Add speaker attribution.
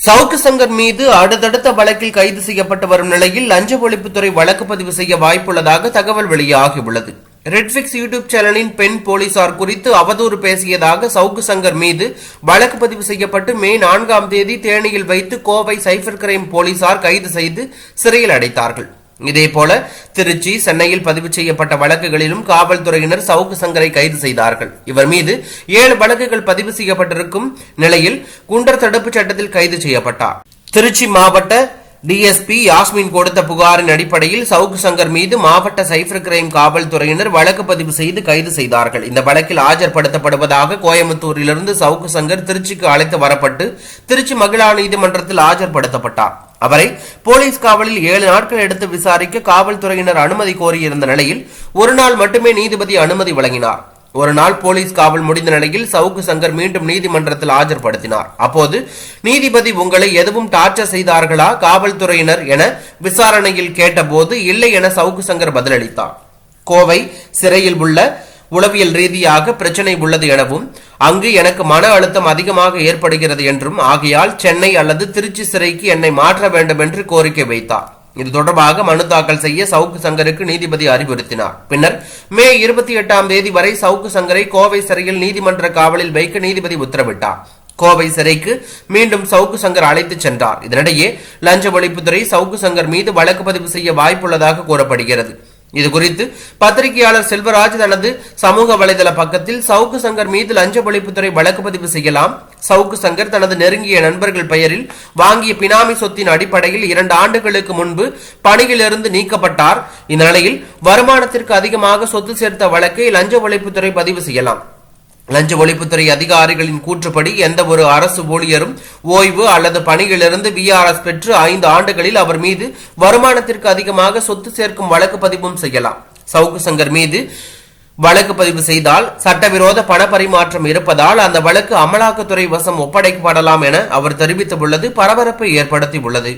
Speaker 1: சவுக்கு சங்கர் மீது அடுத்தடுத்த வழக்கில் கைது செய்யப்பட்டு வரும் நிலையில் லஞ்ச ஒழிப்புத்துறை வழக்கு பதிவு செய்ய வாய்ப்புள்ளதாக தகவல் வெளியாகியுள்ளது. ரெட்பிக்ஸ் யூடியூப் சேனலின் பெண் போலீசார் குறித்து அவதூறு பேசியதாக சவுக்கு சங்கர் மீது வழக்கு பதிவு செய்யப்பட்டு மே 4 தேனியில் வைத்து கோவை சைபர் கிரைம் போலீசார் கைது செய்து சிறையில் அடைத்தார்கள். இதேபோல திருச்சி, சென்னையில் பதிவு செய்யப்பட்ட வழக்குகளிலும் காவல்துறையினர் சவுக்கு சங்கரை கைது செய்தார்கள். இவர் மீது 7 வழக்குகள் பதிவு செய்யப்பட்டிருக்கும் நிலையில் குண்டர் தடுப்பு சட்டத்தில் கைது செய்யப்பட்டார். திருச்சி மாவட்ட டிஎஸ்பி யாஸ்மின் கொடுத்த புகாரின் அடிப்படையில் சவுக்கு சங்கர் மீது மாவட்ட சைபர் கிரைம் காவல்துறையினர் வழக்கு பதிவு செய்து கைது செய்தார்கள். இந்த வழக்கில் ஆஜர்படுத்தப்படுவதாக கோயம்புத்தூரிலிருந்து சவுக்கு சங்கர் திருச்சிக்கு அழைத்து வரப்பட்டு திருச்சி மகிழா நீதிமன்றத்தில் ஆஜர்படுத்தப்பட்டார். அவரை போலீஸ் காவலில் 7 நாட்கள் எடுத்து விசாரிக்க காவல்துறையினர் அனுமதி கோரியிருந்த நிலையில் ஒரு நாள் மட்டுமே நீதிபதி அனுமதி வழங்கினார். ஒரு நாள் போலீஸ் காவல் முடிந்த நிலையில் சவுக்கு சங்கர் மீண்டும் நீதிமன்றத்தில் ஆஜர்படுத்தினார். அப்போது நீதிபதி உங்களை எதுவும் டார்ச்சர் செய்தார்களா காவல்துறையினர் என விசாரணையில் கேட்டபோது இல்லை என சவுக்கு சங்கர் பதிலளித்தார். கோவை சிறையில் உள்ள உளவியல் ரீதியாக பிரச்சனை உள்ளது எனவும் அங்கு எனக்கு மன அழுத்தம் அதிகமாக ஏற்படுகிறது என்றும் ஆகையால் சென்னை அல்லது திருச்சி சிறைக்கு என்னை மாற்ற வேண்டும் என்று கோரிக்கை வைத்தார். இது தொடர்பாக மனு தாக்கல் செய்ய சவுக்கு சங்கருக்கு நீதிபதி அறிவுறுத்தினார். பின்னர் மே 28 வரை சவுக்கு சங்கரை கோவை சிறையில் நீதிமன்ற காவலில் வைக்க நீதிபதி உத்தரவிட்டார். கோவை சிறைக்கு மீண்டும் சவுக்கு சங்கர் அழைத்து சென்றார். இதனிடையே லஞ்ச ஒழிப்புத்துறை சவுக்கு சங்கர் மீது வழக்கு பதிவு செய்ய வாய்ப்புள்ளதாக கூறப்படுகிறது. இதுகுறித்து பத்திரிகையாளர் செல்வராஜ் தனது சமூக வலைதள பக்கத்தில் சவுக்கு சங்கர் மீது லஞ்ச ஒழிப்புத்துறை வழக்கு பதிவு செய்யலாம். சவுக்கு சங்கர் தனது நெருங்கிய நண்பர்கள் பெயரில் வாங்கிய பினாமி சொத்தின் அடிப்படையில் 2 ஆண்டுகளுக்கு முன்பு பணியிலிருந்து நீக்கப்பட்டார். இந்த நிலையில் வருமானத்திற்கு அதிகமாக சொத்து சேர்த்த வழக்கை லஞ்ச ஒழிப்புத்துறை பதிவு செய்யலாம். லஞ்ச ஒழிப்புத்துறை அதிகாரிகளின் கூற்றுப்படி எந்த ஒரு அரசு ஊழியரும் ஓய்வு அல்லது பணியிலிருந்து VRS பெற்று 5 ஆண்டுகளில் அவர் மீது வருமானத்திற்கு அதிகமாக சொத்து சேர்க்கும் வழக்கு பதிவும் செய்யலாம். சவுக்கு சங்கர் மீது வழக்கு பதிவு செய்தால் சட்டவிரோத பண பரிமாற்றம் இருப்பதால் அந்த வழக்கு அமலாக்கத்துறை வசம் ஒப்படைக்கப்படலாம் என அவர் தெரிவித்துள்ளது பரபரப்பை ஏற்படுத்தியுள்ளது.